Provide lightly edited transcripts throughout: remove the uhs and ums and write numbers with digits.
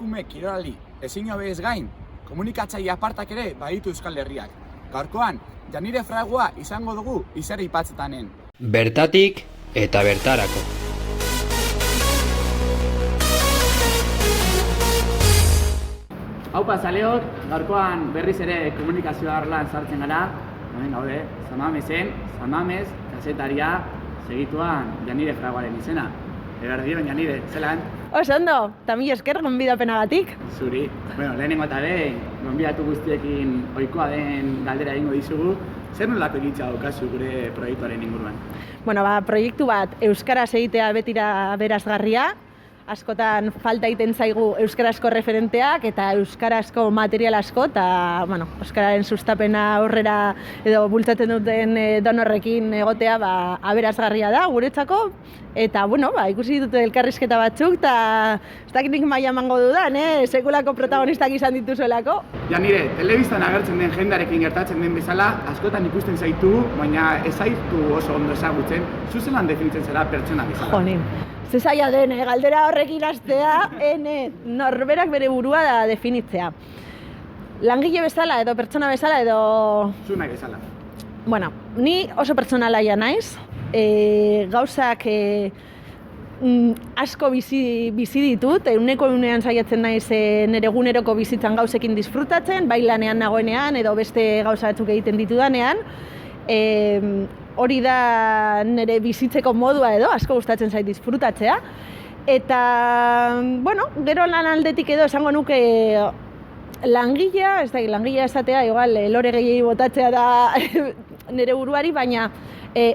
emakume kirolari ezin hobez gain, komunikatzaile apartak ere baditu Euskal Herriak. Gaurkoan, Janire Fragua izango dugu izar ipatzetanen. Bertatik eta bertarako. Haupa zaleok, gaurkoan berriz ere komunikazioa arloan sartzen gara. Hemen gaude, San Mamez, kazetaria, segituan Janire Fraguaren izena. Eberdion, Janire, zelan? Oso ondo, eta mila esker gonbidapenagatik. Zuri. Lehenengo eta behin, gonbidatu guztiekin ohikoa den galdera egingo dizugu. Zer nolako iritza daukazu gure proiektuaren inguruan? Proiektu bat euskaraz egitea betira berazgarria. Askotan falta egiten zaigu euskarazko referenteak eta euskarazko material asko eta euskararen sustapena aurrera edo bultzatzen duten donorrekin egotea aberazgarria da guretzako eta ikusi dute elkarrizketa batzuk eta ez dakit nik maila emango dudan, sekulako protagonistak izan dituzuelako. Janire, telebistan agertzen den jendarekin gertatzen den bezala askotan ikusten zaitu, baina ez zaitu oso ondo ezagutzen, zuzelan definitzen zara pertsona bezala. Jonin. Ze zaila den, galdera horrekin hastea, norberak bere burua da definitzea. Langile bezala edo pertsona bezala edo... Zunak bezala. Ni oso pertsonalaia naiz. Gauzak asko bizi ditut, egunean saiatzen naiz nire eguneroko bizitzan gauzekin disfrutatzen, bai lanean nagoenean edo beste gauza batzuk egiten ditudanean. Hori da nire bizitzeko modua edo, asko gustatzen zait disfrutatzea. Eta, gero lan aldetik edo esango nuke langilea esatea, igual, lore gehiago botatzea da nire buruari, baina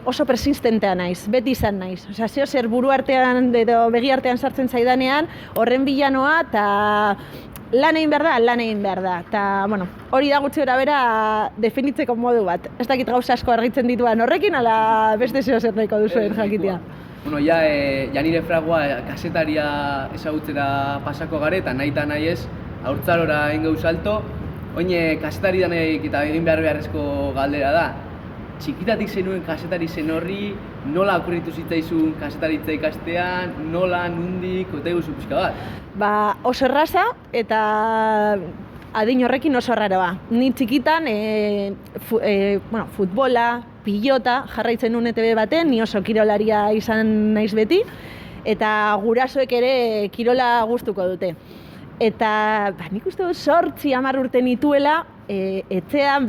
oso persistentea naiz, beti izan naiz. Osea, zer buru artean edo begi artean sartzen zaidanean, horren bilanoa eta lan egin behar da. Eta, hori da gutxi bera definitzeko modu bat. Ez dakit gauza asko argitzen dituan horrekin, ala beste zeo zer nahiko duzuen jakitea. Janire Fragua kazetaria ezagutzera pasako gare eta nahi eta nahi ez, haurtzarora egin salto. Oine kazetari danek eta egin beharrezko galdera da. Txikitatik zenuen kazetari zen horri, nola okurritu zitzaizun kazetaritza ikastean, nola, nundik, ote guzu pixka bat? Oso erraza eta adin horrekin oso raroa. Ni txikitan futbola, pilota jarraitzen nuen ETV baten, ni oso kirolaria izan naiz beti, eta gurasoek ere kirola gustuko dute. Eta nik uste dut 8-10 urte nituela, etxean,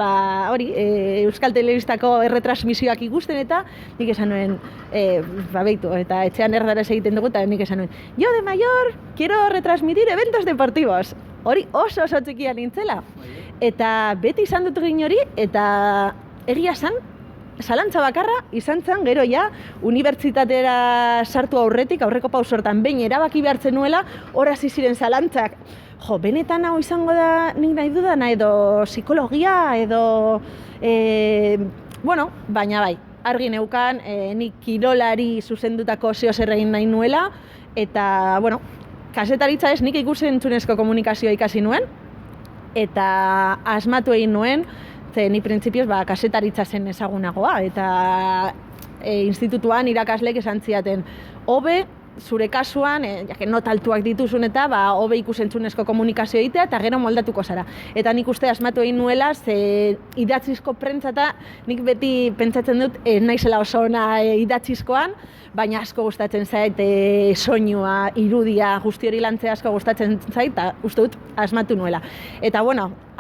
Euskal Telebistako erretransmisioak ikusten eta nik esan nuen, eta etxean erdaraz egiten dugu eta nik esan nuen, yo de mayor quiero retransmitir eventos deportivos. Hori oso txikia nintzela. Eta beti izan dut egin hori eta egia zan, zalantza bakarra izan zen gero unibertsitatera sartu aurreko pausortan behin erabaki behartzen nuela, hor hasi ziren zalantzak. Benetan hau izango da nik nahi dudana edo psikologia edo... baina bai, argi neukan nik kirolari zuzendutako zer egin nahi nuela eta, kazetaritza ez nik ikusentzunezko komunikazioa ikasi nuen eta asmatu egin nuen ni printzipioz kazetaritza zen ezagunagoa eta institutuan irakasleek esan ziaten hobe zure kasuan, nota altuak dituzun eta hobe ikusentzunezko komunikazio egitea eta gero moldatuko zara. Eta nik uste asmatu egin nuela, ze idatzizko prentza eta nik beti pentsatzen dut naizela oso ona idatzizkoan, baina asko gustatzen zait soinua, irudia, guzti hori lantzea asko gustatzen zait eta uste dut asmatu nuela. Eta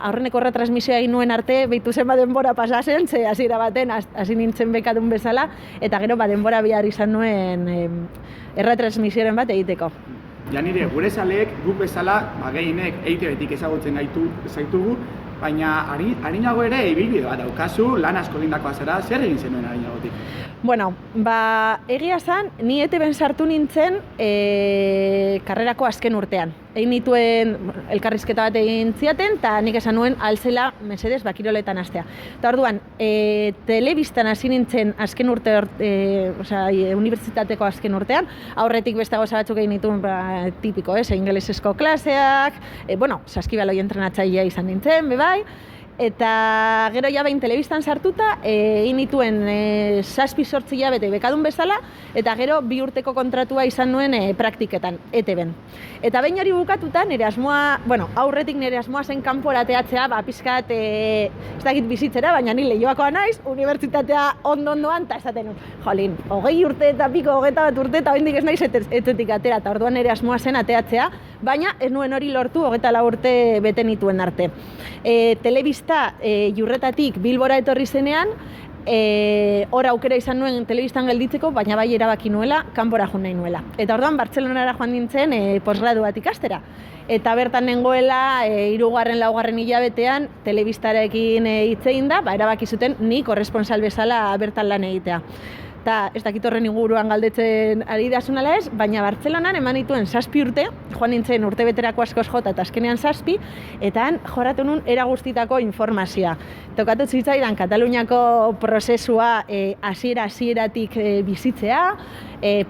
aurreneko retransmisioa egin nuen arte, behitu zenba denbora pasazen, ze hasiera baten hasi nintzen bekadun bezala, eta gero denbora bihar izan nuen erretransmisioaren bat egiteko. Janire, gure zaleek, guk bezala, gehienek EITB-tik ezagutzen zaitugu, baina harinago ere ibilbide bat daukazu, lan asko egindakoa zara, zer egin zenuen harinagotik? Egia zan, ni ETB-en sartu nintzen karrerako azken urtean. Egin nituen elkarrizketa bat egin ziaten, eta nik esan nuen alzela mesedez kiroletan hastea. Eta orduan, telebistan hasi nintzen azken urte, unibertsitateko azken urtean, aurretik beste gauza batzuk egin nituen tipiko, ingelesezko klaseak, saskibaloi entrenatzailea izan nintzen, bai. Eta gero ja behin telebistan sartuta, egin nituen 7-8 hilabete bekadun bezala, eta gero 2 urteko kontratua izan nuen praktiketan, ETB-en. Eta behin hori bukatuta, nire asmoa, aurretik nire asmoa zen kanpora ateatzea, pizkat, ez dakit bizitzera, baina ni Leioakoa naiz, unibertsitatea ondoan, eta esaten nuen, jolin, 20 urte eta piko, 21 urte, eta oraindik ez naiz etzetik atera, eta orduan nire asmoa zen ateatzea, baina ez nuen hori lortu 24 urte bete nituen arte. Telebista Jurretatik Bilbora etorri zenean, hor aukera izan nuen telebistan gelditzeko, baina bai erabaki nuela, kanpora joan nahi nuela. Eta orduan Bartzelonara joan nintzen posgradu bat ikastera. Eta bertan nengoela 3.-4. hilabetean telebistarekin hitz egin da, erabaki zuten ni korresponsal bezala bertan lan egitea. Eta ez dakit horren inguruan galdetzen ari dasun ala ez, baina Bartzelonan eman dituen 7 urte, joan nintzen urte beterako askoz jota eta azkenean 7, eta han jorratu nun era guztitako informazioa. Tokatu zitzaidan Kataluniako prozesua hasieratik bizitzea,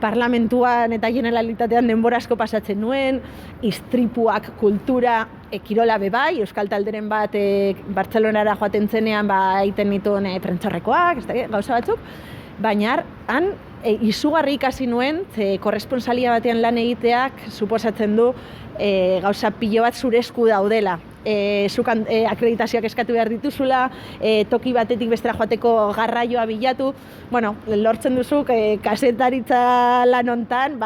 parlamentuan eta generalitatean denbora asko pasatzen nuen, istripuak, kultura, kirola bebai, Euskal Talderen bat Bartzelonara joaten zenean egiten nituen prentxorrekoak, gauza batzuk, baina han izugarri ikasi nuen, korresponsalia batean lan egiteak suposatzen du gauza pilo bat zure esku daudela. Zukan akreditazioak eskatu behar dituzula, toki batetik bestera joateko garraioa bilatu, lortzen duzuk kazetaritza lan hontan,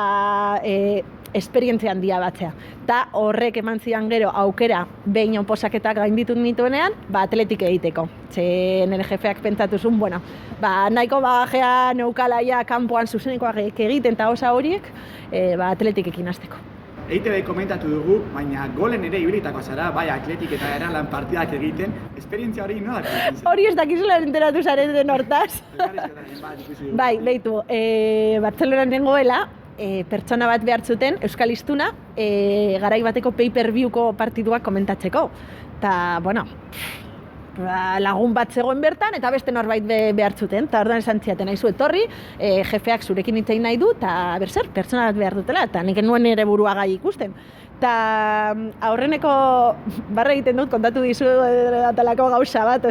esperientzia handia batzea. Eta horrek eman zidan gero aukera behin oposaketak gainditut nituenean, atletik egiteko. Nire jefeak pentsatu zuen, nahiko bagajea neukalaia kanpoan zuzenikoak egiten eta osa horiek, atletikekin hasteko. EITB komentatu dugu, baina golen ere ibilitako zara, bai atletik eta eralan partidak egiten, esperientzia hori nola egiten zen? Hori ez dakizula enteratu zareten hortaz. Bai, behitu, Bartzelonan nengoela, pertsona bat behar zuten, Euskal Hiztuna, garai bateko pay-per-viewko partiduak komentatzeko. Eta, lagun bat zegoen bertan, eta beste norbait behar zuten. Eta orduan esan ziaten nahi zu etorri, jefeak zurekin hitz egin nahi du, eta pertsona bat behar dutela, eta nik nuen ere burua gai ikusten. Eta aurreneko barra egiten dut, kontatu dizu atalako gauza bat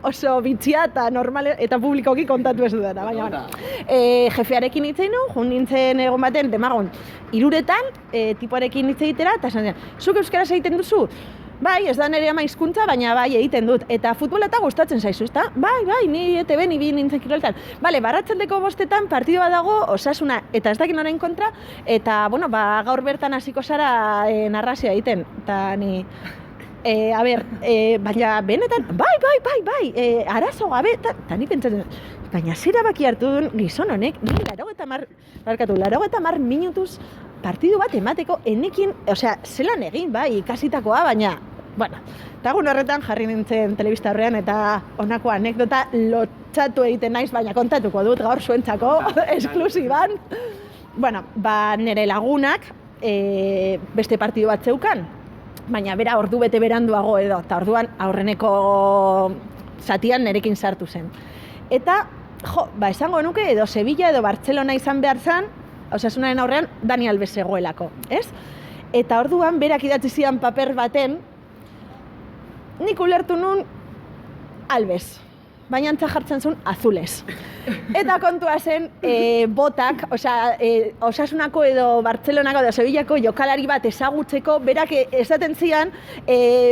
oso bitxia eta normal eta publikoki kontatu ez dudana, baina jefearekin hitz egin nuen, jun nintzen egon baten, demagun, 3:00 tipoarekin hitz egitera, eta esan ziren, zuk euskaraz egiten duzu? Bai, ez da nire ama hizkuntza, baina bai egiten dut. Eta futbola eta gustatzen zaizu, ezta? Bai, ni ETB, ni bi nintzen kiroltan. Bale, barratzaldeko 5 partidu bat dago, Osasuna, eta ez dakin orain kontra, eta, gaur bertan hasiko zara narrazioa egiten. Eta ni... baina benetan, bai, arazo gabe, eta ni pentsatzen, baina zera baki hartu duen gizon honek, ni 80 minutuz partidu bat emateko enekin, zelan egin, bai, ikasitakoa, baina, eta egun horretan jarri nintzen telebista horrean, eta honako anekdota lotxatu egiten naiz, baina kontatuko dut gaur zuentzako, esklusiban. Nire lagunak beste partidu bat zeukan, baina bera ordu bete beranduago edo, eta orduan aurreneko zatian nerekin sartu zen. Eta, esango nuke, edo Sevilla edo Bartzelona izan behar zen, Osasunaren aurrean Dani Alves zegoelako, ez? Eta orduan berak idatzi zidan paper baten, nik ulertu nun Alves, baina antza jartzen zuen Azules. Eta kontua zen, botak, Osasunako edo Bartzelonako edo Sevillako jokalari bat ezagutzeko, berak esaten zian,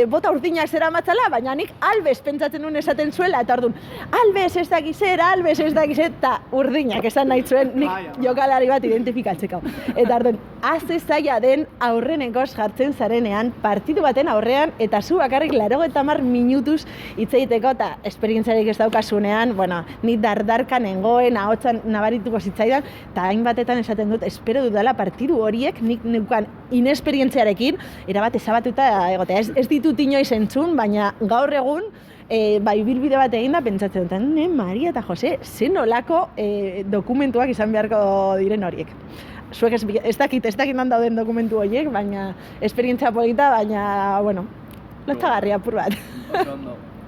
bota urdinak zera matzala, baina nik Alves pentsatzen nuen esaten zuela, eta orduan, Alves ez dakizer, eta urdinak esan nahi zuen nik jokalari bat identifikatzeko. Eta orduan, azte zaila den aurrenekoz jartzen zarenean, partidu baten aurrean, eta zu bakarrik 80 minutuz hitz egiteko, eta esperientziarik ez daukasunean, ni dardarkan nengoen, ahotsan nabarituko zitzaidan, eta hainbatetan esaten dut, espero dudala partidu horiek, nik neukan inesperientziarekin, erabat ezabatuta egotea. Ez ditut inoiz entzun, baina gaur egun, bilbide bat eginda, pentsatzen dut, Maria eta Jose, zen nolako dokumentuak izan beharko diren horiek. Zuek ez dakit non dauden dokumentu horiek, baina esperientzia polita, baina, lotxagarria apur bat.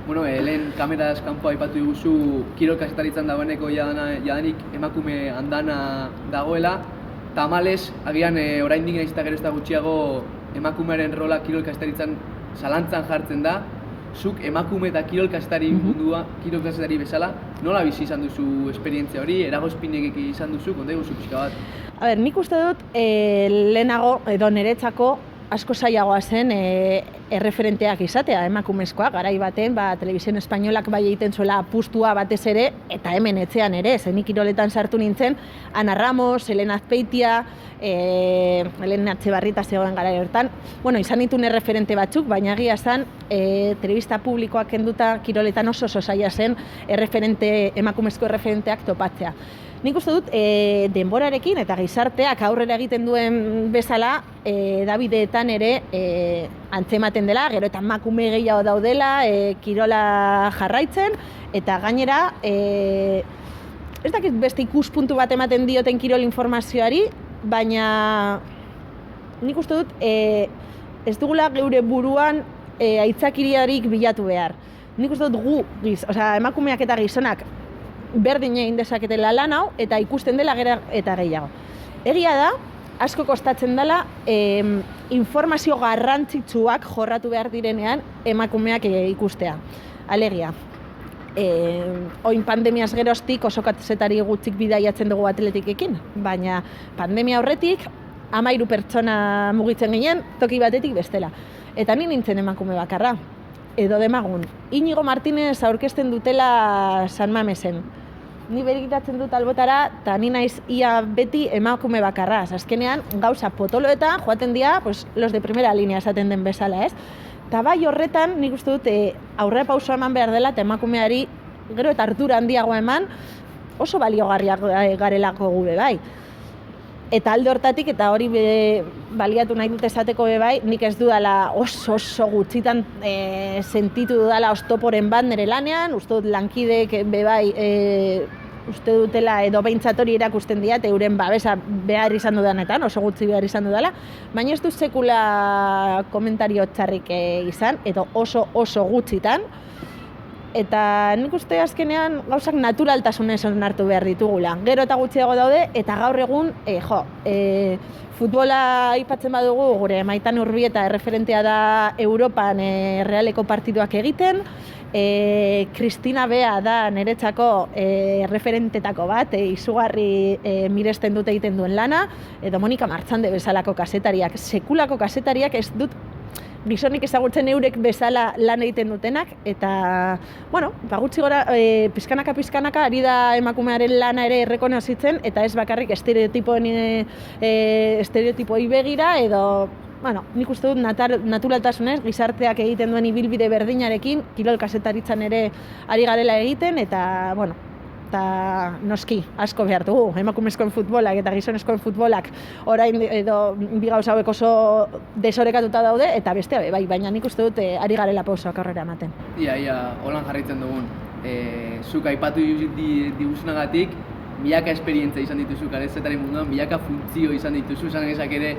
Lehen kameraz kanpo aipatu diguzu kirol kazetaritzan dagoeneko jadanik emakume andana dagoela, eta tamalez, agian oraindik nahiz eta gero ez da gutxiago emakumearen rola kirol kazetaritzan zalantzan jartzen da, zuk emakume eta kirol kazetari mundua, kirol kazetari bezala, nola bizi izan duzu esperientzia hori, eragozpinek izan duzu, konta eguzu pixka bat? A ber, nik uste dut lehenago edo niretzako asko zailagoa zen erreferenteak izatea emakumezkoak, garai baten, Televisión Espainolak bai egiten zuela apustua batez ere, eta hemen etxean ere, nik kiroletan sartu nintzen, Ana Ramos, Elena Azpeitia, Elena Etxebarrieta zegoen gara hortan, bueno, izan nituen erreferente batzuk, baina egia zen, telebista publikoak kenduta kiroletan oso zaila zen emakumezko erreferenteak topatzea. Nik uste dut, denborarekin eta gizarteak aurrera egiten duen bezala, Davideetan ere antzematen dela, gero eta emakume gehiago daudela, kirola jarraitzen, eta gainera, ez dakit beste ikuspuntu bat ematen dioten kirol informazioari, baina nik uste dut, ez dugula geure buruan aitzakiriarik bilatu behar. Nik uste dut emakumeak eta gizonak berdin egin dezaketela lan hau, eta ikusten dela gero eta gehiago. Egia da, asko kostatzen dela, informazio garrantzitsuak jorratu behar direnean emakumeak ikustea. Alegia, oin pandemiaz geroztik oso kazetari gutxik bidaiatzen dugu atletikekin, baina pandemia horretik 13 pertsona mugitzen ginen toki batetik bestela. Eta ni nintzen emakume bakarra. Edo demagun, Inigo Martínez aurkezten dutela San Mamesen. Ni begiratzen dut albotara, eta ni naiz ia beti emakume bakarra. Azkenean, gauza potoloetan joaten dira, los de primera línea esaten den bezala, ez? Eta bai horretan, nik uste dut aurrera pausoa eman behar dela, eta emakumeari gero eta ardura handiagoa eman, oso baliogarriak garelako gube bai. Eta alde hortatik, eta hori baliatu nahi dut esateko bai, nik ez dudala oso gutxitan sentitu dudala oztoporen bat nire lanean, uste dut lankideek bai uste dutela edo behintzat hori erakusten diat, euren babesa behar izan dudanetan, oso gutxi behar izan dudala, baina ez du sekula komentario txarrik izan, edo oso gutxitan. Eta nik uste azkenean gauzak naturaltasunez onartu behar ditugula. Gero eta gutxiago daude, eta gaur egun, futbola aipatzen badugu, gure Maitan Urbieta erreferentea da Europan Realeko partiduak egiten, Kristina Bea da niretzako referentetako bat, izugarri miresten dute egiten duen lana, edo Monika Martxande bezalako kazetariak, sekulako kazetariak ez dut gizonik ezagutzen eurek bezala lan egiten dutenak, eta, bueno, gutxi gora, pizkanaka ari da emakumearen lana ere errekonozitzen, eta ez bakarrik estereotipoi begira, edo, bueno, nik uste dut naturaltasunez, gizarteak egiten duen ibilbide berdinarekin, kirol kazetaritzan ere ari garela egiten, eta, bueno, eta noski, asko behar dugu, emakumezkoen futbolak eta gizonezkoen futbolak orain edo bi gauza hauek oso desorekatuta daude, eta bestea bai, baina nik uste dut ari garela pausoak aurrera ematen. Ia, holan jarraitzen dugun, zuk aipatu diguzunagatik, milaka esperientzia izan dituzu kazetari munduan, milaka funtzio izan dituzu, esan gezak ere,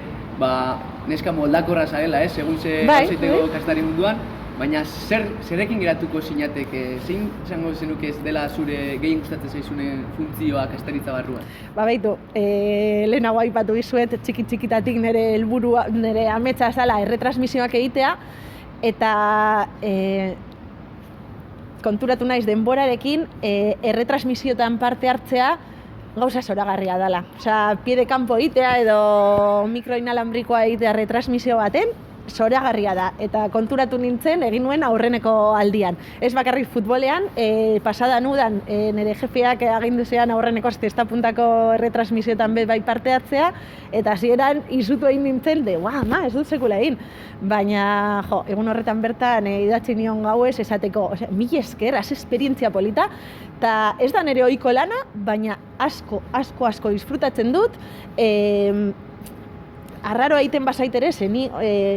neska moldakorra zarela, segun ze gauziteko kazetari munduan, baina zerekin geratuko zinateke, zein izango zenuke ez dela zure gehien gustatzen zaizunen funtzioa kazetaritza barruan? Baitu, lehenago aipatu dizuet txikitatik nire helburua, nire ametsa zala erretransmisioak egitea, eta konturatu naiz denborarekin erretransmisioetan parte hartzea gauza zoragarria dela. Osea, pie de campo egitea edo mikroinalambrikoa egitea erretransmisio baten, zoragarria da, eta konturatu nintzen egin nuen aurreneko aldian. Ez bakarrik futbolean, pasadan udan nire jefeak agindu zean aurreneko testapuntako erretransmisioetan bai parte hartzea, eta hasieran izutu egin nintzen, ez dut sekula egin. Baina, egun horretan bertan idatzi nion gauez esateko, mil esker, az esperientzia polita, eta ez da nire ohiko lana, baina asko disfrutatzen dut, arraro egiten bazait ere,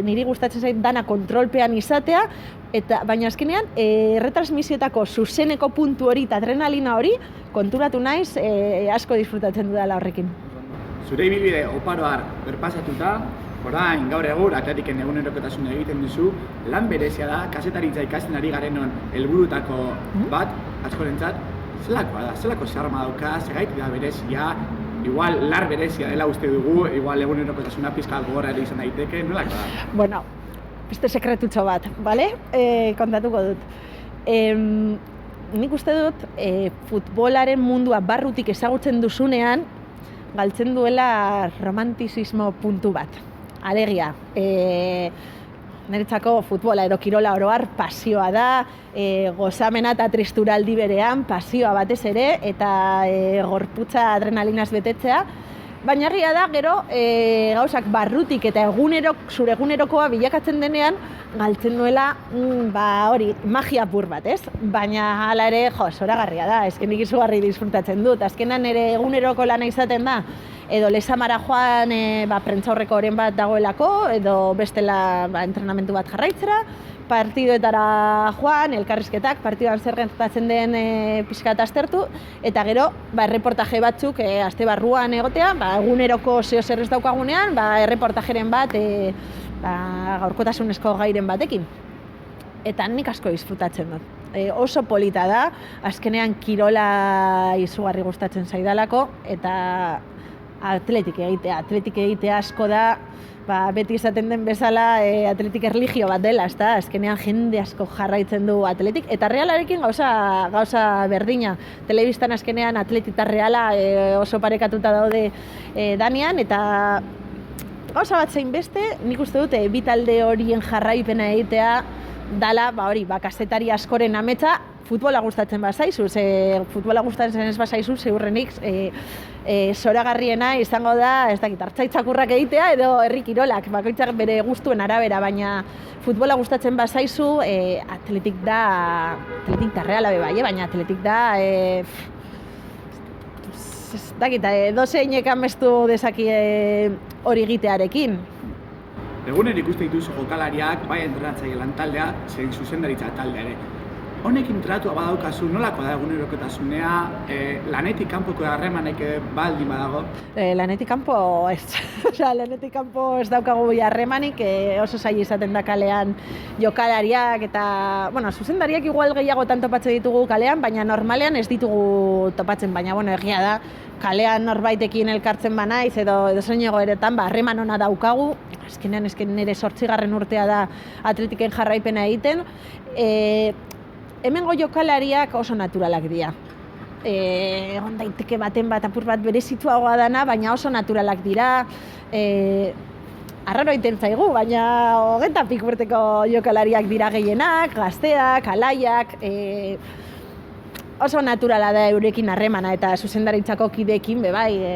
niri gustatzen zait dana kontrolpean izatea, baina azkenean erretransmisioetako zuzeneko puntu hori eta adrenalina hori konturatu naiz asko disfrutatzen dudala horrekin. Zure ibilbide oparoar berpasatuta, orain gaur egur atletiken egunerokotasuna egiten duzu, lan berezia da, kazetaritza ikasten ari garenon helburutako bat, askorentzat, zelakoa da, zelako zarma dauka, segaitik da berezia, igual lar berezia dela uste dugu, igual egunerokotasuna pizka gogorra ere izan daiteke, nolako da? Bueno, beste sekretutxo bat, bale? Kontatuko dut. Nik uste dut, futbolaren mundua barrutik ezagutzen duzunean, galtzen duela romantizismo puntu bat. Alegia, niretzako futbola edo kirola oroar pasioa da, gozamena eta tristuraldi berean, pasioa batez ere, eta gorputza adrenalinaz betetzea. Baina egia da, gero, gauzak barrutik eta zure egunerokoa bilakatzen denean, galtzen duela, magia pur bat, ez? Baina hala ere, zoragarria da, nik izugarri disfrutatzen dut. Azkenan ere eguneroko lana izaten da, edo lesamara joan prentzaurrekoren bat dagoelako, edo bestela entrenamentu bat jarraitzera, partidoetara joan, elkarrizketak, partidoan zer gertatzen den pixka eta aztertu, eta gero, erreportaje batzuk aste barruan egotea, eguneroko zeo zer ez daukagunean, erreportajeren bat gaurkotasunezko gairen batekin. Eta nik asko disfrutatzen dut. Oso polita da, azkenean kirola izugarri gustatzen zaidalako, eta atletik egitea asko da, beti izaten den bezala atletik erlijio bat dela, ezta? Azkenean jende asko jarraitzen du atletik, eta realarekin gauza berdina. Telebistan azkenean atletik eta reala oso parekatuta daude danean, eta gauza bat zein beste, nik uste dut bi talde horien jarraipena egitea dala, kazetari askoren ametsa, futbola gustatzen bazaizu, futbola gustatzen ez bazaizu, zeurrenik zoragarriena izango da, ez dakit, hartzaitzakurrak egitea edo herri kirolak, bakoitzak bere gustuen arabera, baina futbola gustatzen bazaizu, atletik da reala bai, baina atletik da, ez dakit, dozeinek amestu dezaki hori egitearekin. Eguner ikusten dituzu jokalariak, bai entrenatzaile lantaldea, zein zuzendaritza taldea ere. Honekin tratua badaukazu, nolako da egunerokotasunea, lanetik kanpoko harremanek baldin badago? Lanetik kanpo ez. Lanetik kanpo ez daukagu harremanik, oso zaila izaten da kalean jokalariak eta, zuzendariak igual gehiagotan topatzen ditugu kalean, baina normalean ez ditugu topatzen, baina egia da, kalean norbaitekin elkartzen banaiz edo zein egoeretan harreman ona daukagu. Azkenean nire 8. urtea da atletiken jarraipena egiten. Hemengo jokalariak oso naturalak dira. Egon daiteke baten bat apur bat berezituagoa dana, baina oso naturalak dira. Arraro egiten zaigu, baina 20 urteko jokalariak dira gehienak, gazteak, alaiak. Oso naturala da eurekin harremana eta zuzendaritzako kideekin,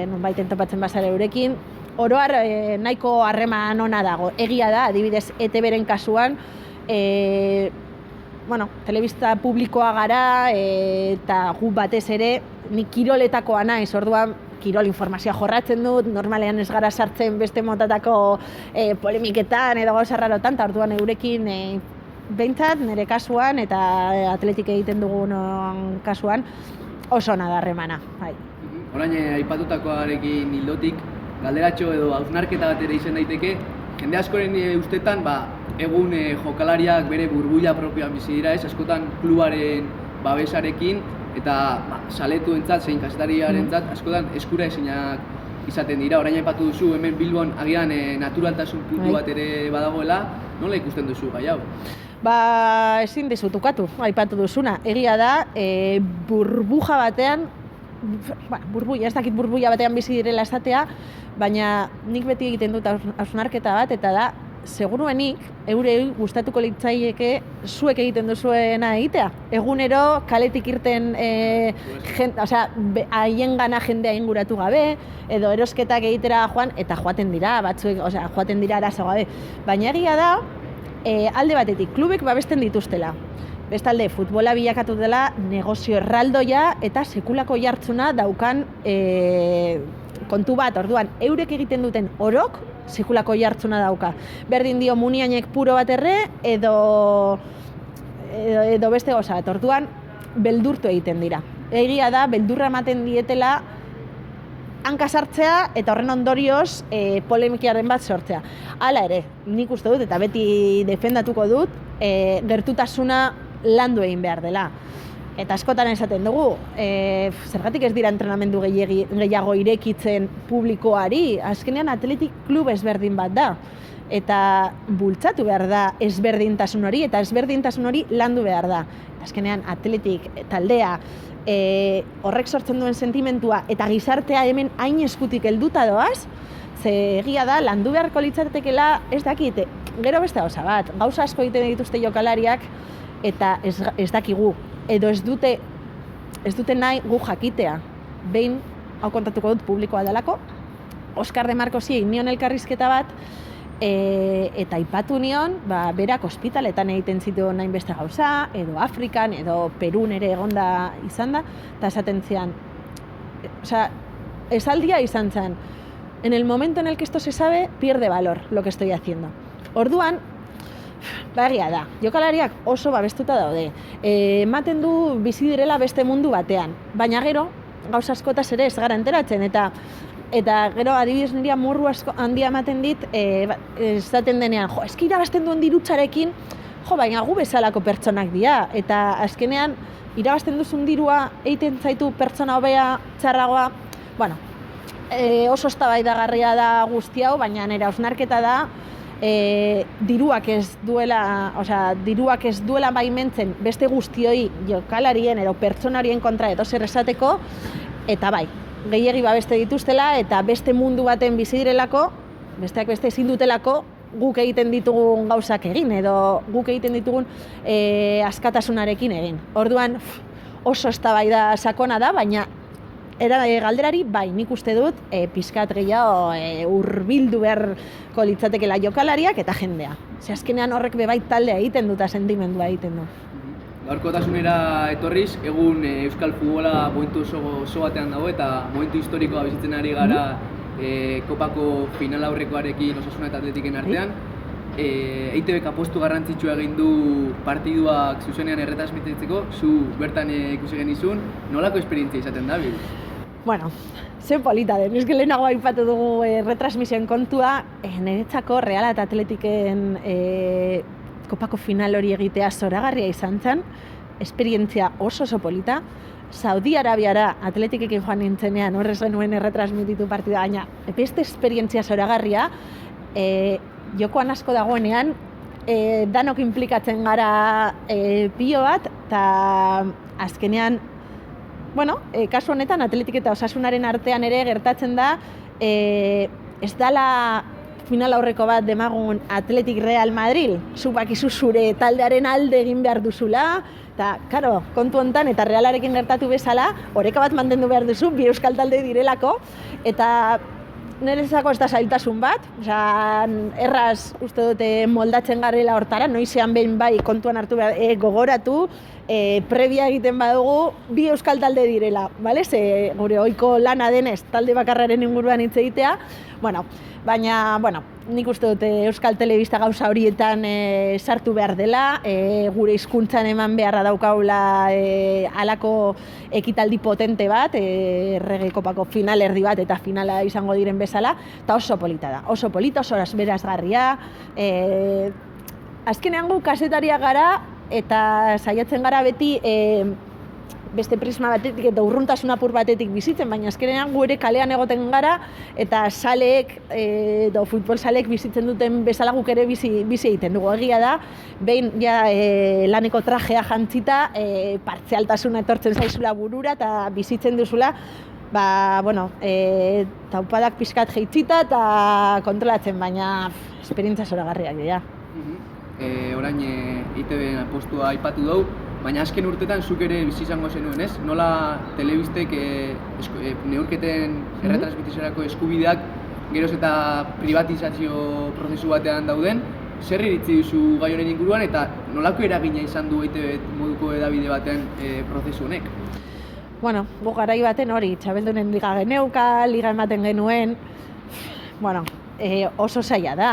nonbaiten topatzen bazara eurekin. Oroar nahiko harreman ona dago. Egia da, adibidez, ETB-ren kasuan, telebista publikoa gara eta gu batez ere, nik kiroletakoa naiz, orduan kirol informazioa jorratzen dut, normalean ez gara sartzen beste motatako polemiketan edo gauza rarotan, eta orduan eurekin behintzat nire kasuan eta atletik egiten dugun kasuan oso ona da harremana. Orain aipatutakoarekin hildotik, galderatxo edo hausnarketa bat ere izan daiteke, jende askoren ustetan, egun jokalariak bere burbuila propioan bizi dira, askotan klubaren babesarekin eta saletuentzat, zein kazetariarentzat, askotan eskura ezinak izaten dira. Orain aipatu duzu, hemen Bilbon agian naturaltasun puntu bat ere badagoela, nola ikusten duzu gai hau? Ezin dizut ukatu, aipatu duzuna. Egia da, burbuja batean, ez dakit burbuia batean bizi direla esatea, baina nik beti egiten dut hausnarketa bat, eta da, seguruenik, eurei gustatuko litzaieke zuek egiten duzuena egitea. Egunero, kaletik irten haien gana jendea inguratu gabe, edo erosketak egitera joan, eta joaten dira, batzuek, joaten dira arazo gabe. Baina egia da, alde batetik, klubek babesten dituztela. Bestalde, futbola bilakatu dela negozio erraldoia eta sekulako jartzuna daukan kontu bat, orduan, eurek egiten duten orok sekulako jartzuna dauka. Berdin dio muniainek puro bat erre edo beste goza bat, orduan, beldurtu egiten dira. Egia da, beldurra ematen dietela hanka sartzea eta horren ondorioz polemikiaren bat sortzea. Hala ere, nik uste dut eta beti defendatuko dut, gertutasuna landu egin behar dela. Eta askotan esaten dugu, zergatik ez dira entrenamendu gehiago irekitzen publikoari, azkenean atletik klub ezberdin bat da. eta bultzatu behar da ezberdintasun hori, eta ezberdintasun hori landu behar da. Azkenean, atletik, taldea, horrek sortzen duen sentimentua, eta gizartea hemen hain eskutik helduta doaz, ze egia da, landu beharko litzatekela, ez dakit, gero beste gauza bat, gauza asko egiten dituzte jokalariak, eta ez dakigu, edo ez dute nahi gu jakitea. Behin, hau kontatuko dut publikoa delako, Oskar de Marcosi egin nion elkarrizketa bat, eta aipatu nion, berak ospitaletan egiten zituen nahin beste gauza, edo Afrikan, edo Perun ere egonda izan da, eta esaten zian, esaldia izan zen, en el momento en el que esto se sabe, pierde valor lo que estoy haciendo. Orduan, egia da, jokalariak oso babestuta daude, ematen du bizi direla beste mundu batean, baina gero, gauza askotaz ere ez gara enteratzen, eta gero adibidez niri amorru asko handia ematen dit, esaten denean, eski irabazten duen dirutzarekin, baina gu bezalako pertsonak dira, eta azkenean irabazten duzun dirua egiten zaitu pertsona hobea, txarragoa, bueno, oso eztabaidagarria da guzti hau, baina nire hausnarketa da, diruak ez duela baimentzen beste guztioi jokalarien edo pertsonarien kontra edo zer esateko, eta bai, gehiegi babeste dituztela eta beste mundu baten bizi direlako, besteak beste ezin dutelako guk egiten ditugun gauzak egin edo guk egiten ditugun askatasunarekin egin. Orduan oso eztabaida sakona da, baina galderari bai, nik uste dut pizkat gehiago hurbildu beharko litzatekela jokalariak eta jendea. Ze azkenean horrek bebait taldea egiten dut, sentimendua egiten du. Gaurkotasunera etorriz, egun Euskal Futbola momentu oso batean dago eta momentu historikoa bizitzen ari gara Kopako final aurrekoarekin Osasuna eta Atletiken artean. EITBek apostu garrantzitsua egin du partiduak zuzenean erretransmititzeko, zu bertan ikusi genizun, nolako esperientzia izaten da, bil? Bueno, zen polita den, ez lehenago aipatu dugu retransmisioen kontua, niretzako Reala eta Atletiken Kopako final hori egitea zoragarria izan zen, esperientzia oso polita. Saudi Arabiara Atletikekin joan nintzenean, horrez genuen erretransmititu partida, baina beste esperientzia zoragarria, jokoan asko dagoenean, danok implikatzen gara pilo bat, eta azkenean, kasu honetan Atletik eta Osasunaren artean ere gertatzen da, ez dala final aurreko bat demagun Atletik Real Madrid, zubakizu zure taldearen alde egin behar duzula, eta, karo, kontu hontan eta Realarekin gertatu bezala, oreka bat mantendu behar duzu, bi euskal talde direlako, eta niretzako ez da zailtasun bat, erraz uste dute moldatzen garela hortara, noizean behin bai kontuan hartu behar, gogoratu, prebia egiten badugu, bi euskal talde direla, ze gure ohiko lana denez talde bakarraren inguruan hitz egitea, baina, nik uste dute Euskal Telebista gauza horietan sartu behar dela, gure hizkuntzan eman beharra daukagula halako ekitaldi potente bat, Errege Kopako final erdi bat eta finala izango diren bezala, eta oso polita da, oso berazgarria. Azkenean gu kazetariak gara eta saiatzen gara beti beste prisma batetik eta urruntasun apur batetik bizitzen, baina azkenean gu ere kalean egoten gara eta saleek edo futbol saleek bizitzen duten bezala guk ere bizi egiten dugu. Egia da, behin laneko trajea jantzita, partzialtasuna etortzen zaizula burura eta bizitzen duzula, taupadak pixkat jeitzita eta kontrolatzen, baina esperientzia zoragarriak dira. Orain EITBen apostua aipatu dugu, baina azken urtetan zuk ere bizi izango zenuen, ez? Nola telebistek neurketen erretransmitiziorako eskubideak geroz eta privatizazio prozesu batean dauden, zer iritzi duzu gai honen inguruan eta nolako eragina izan du EITB moduko edabide baten prozesu honek? Gu garai baten hori, txabeldunen liga geneuka, liga ematen genuen, oso zaila da.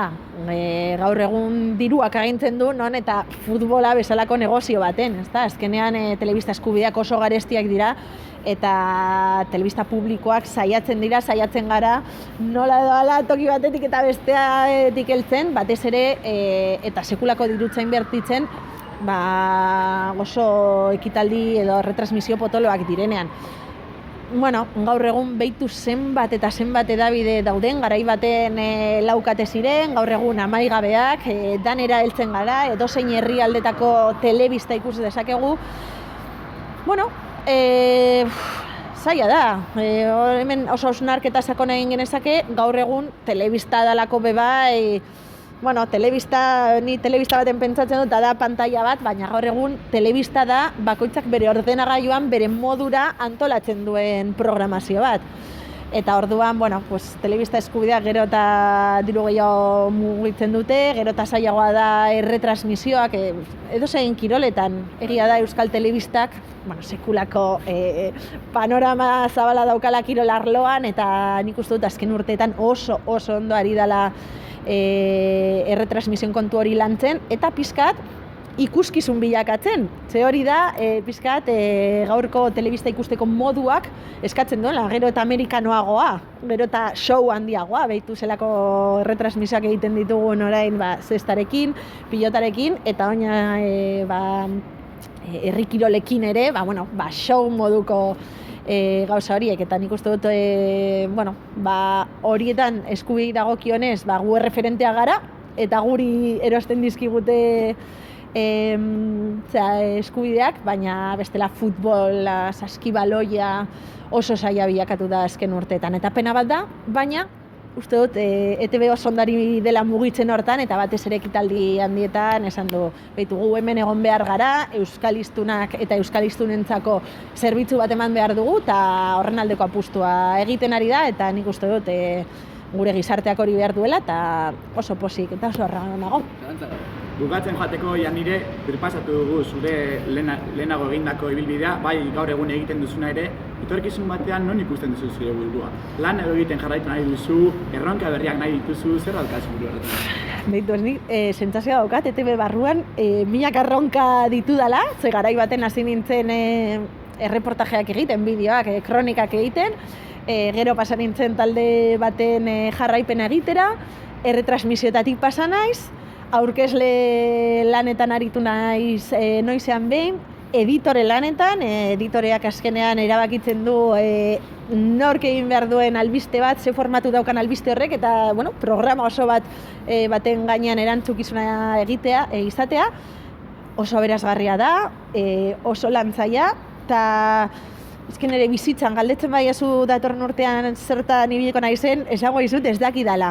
Gaur egun diruak agintzen du, non eta futbola bezalako negozio baten, ezta? Azkenean telebista eskubideak oso garestiak dira eta telebista publikoak saiatzen gara nola doala toki batetik eta besteatik heltzen, batez ere eta sekulako dirutza inbertitzen oso ekitaldi edo retransmisio potoloak direnean. bueno, gaur egun behitu zenbat eta zenbat edabide dauden, garai baten laukate ziren, gaur egun amaigabeak, danera heltzen gara, edozein herrialdetako telebista ikus dezakegu. Bueno, zaila da, hemen oso hausnarketa sakona egin genezake, gaur egun telebista dalako bebai, bueno, ni telebista baten pentsatzen dut, da pantaila bat, baina gaur egun telebista da bakoitzak bere ordenagailuan bere modura antolatzen duen programazio bat. Eta orduan, bueno, pues, telebista eskubideak gero eta diru gehiago mugitzen dute, gero eta zailagoa da erretransmisioak, edozein kiroletan, egia da Euskal Telebistak, bueno, sekulako panorama zabala daukala kirol arloan, eta nik uste dut azken urteetan oso ondo ari dela erretransmisioen kontu hori lantzen, eta pizkat ikuskizun bilakatzen. Ze hori da, pizkat gaurko telebista ikusteko moduak eskatzen duela, gero eta amerikanoagoa, gero eta show handiagoa, behitu zelako erretransmisioak egiten ditugun orain zestarekin, pilotarekin, eta oina herrikirolekin ere, show moduko gauza horiek, eta nik uste dut, horietan eskubidei dagokionez, gu erreferentea gara, eta guri erosten dizkigute eskubideak, baina bestela futbola, saskibaloia oso zaila bilakatu da azken urteetan. Eta pena bat da, baina uste dut ETV oso ondari dela mugitzen hortan, eta batez ere ekitaldi handietan esan du, gu hemen egon behar gara, euskalistunak eta euskalistunentzako zerbitzu bat eman behar dugu, eta horren aldeko apustua egiten ari da, eta nik uste dut gure gizarteak hori behar duela, eta oso posik eta oso horra nago. Bukatzen joateko, Janire, birpasatu dugu zure lehenago egindako ibilbidea, bai gaur egun egiten duzuna ere, etorkizun batean non ikusten duzu zure burua? Lan edo egiten jarraitu nahi duzu, erronka berriak nahi dituzu, zer daukazu buru horretan? Beitu, ez nik, sentsazioa daukat, ETV barruan, minak erronka ditudala, ze garai baten hasi nintzen erreportajeak egiten, bideoak, kronikak egiten, gero pasa nintzen talde baten jarraipena egitera, erretransmisioetatik pasa naiz, aurkezle lanetan aritu naiz noizean behin, editore lanetan, editoreak azkenean erabakitzen du nork egin behar duen albiste bat, ze formatu daukan albiste horrek, eta programa oso baten gainean erantzukizuna izatea, oso aberasgarria da, oso lantzaia, eta ezken ere bizitzan galdetzen baiazu datorren urtean zertan ibiliko naizen, esango dizut ez dakidala.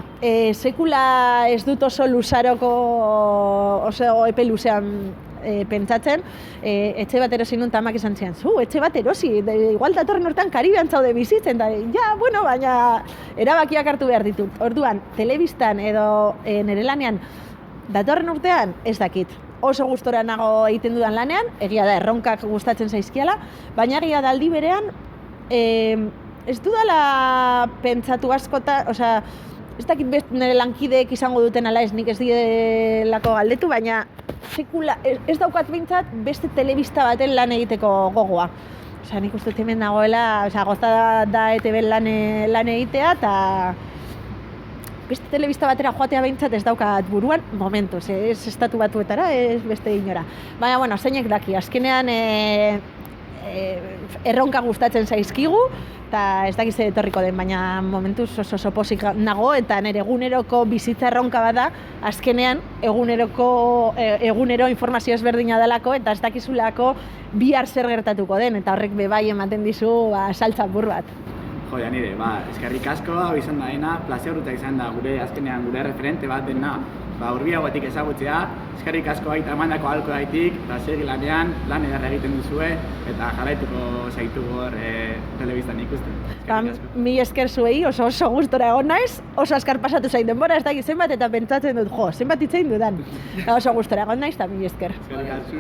Sekula ez dut oso luzaroko, oso epe luzean pentsatzen, etxe bat erosi nun tamak esan zian, etxe bat erosi, igual datorren urtean Karibean zaude bizitzen, baina erabakiak hartu behar ditut. Orduan, telebistan edo nire lanean datorren urtean ez dakit. Oso gustora nago egiten dudan lanean, egia da erronkak gustatzen zaizkiala, baina egia da aldi berean, ez dudala pentsatu askota, ez dakit nire lankideek izango duten ala ez, nik ez dielako galdetu, baina sekula, ez daukat behintzat beste telebista baten lan egiteko gogoa. Nik uste hemen nagoela, gozta da ETV lan egitea, eta beste telebista batera joatea behintzat ez daukat buruan, momentuz, ez estatu batuetara, ez beste inora. Baina, zeinek daki, azkenean erronka gustatzen zaizkigu, eta ez dakiz etorriko den, baina momentuz oso pozik nago, eta nire eguneroko bizitza erronka bada, azkenean egunero informazio ezberdina dalako, eta ez dakizulako bihar zer gertatuko den, eta horrek bebai ematen dizu saltza apur bat. Jo, Janire, eskerrik asko, hau izan da dena, plazerruta izan da azkenean gure referente bat dena, hurbiagotik ezagutzea, eskerrik asko baita emandako ahalko gaitik, eta segi lanean, lan edarra egiten duzue, eta jarraituko zaitu hor telebistan ikusten. Mi esker zuei, oso gustora egon naiz, oso azkar pasatu zain denbora, ez dakit zenbat eta pentsatzen dut, zenbat hitzein dudan. Oso gustora egon naiz, eta mi esker. Eskerrik asko.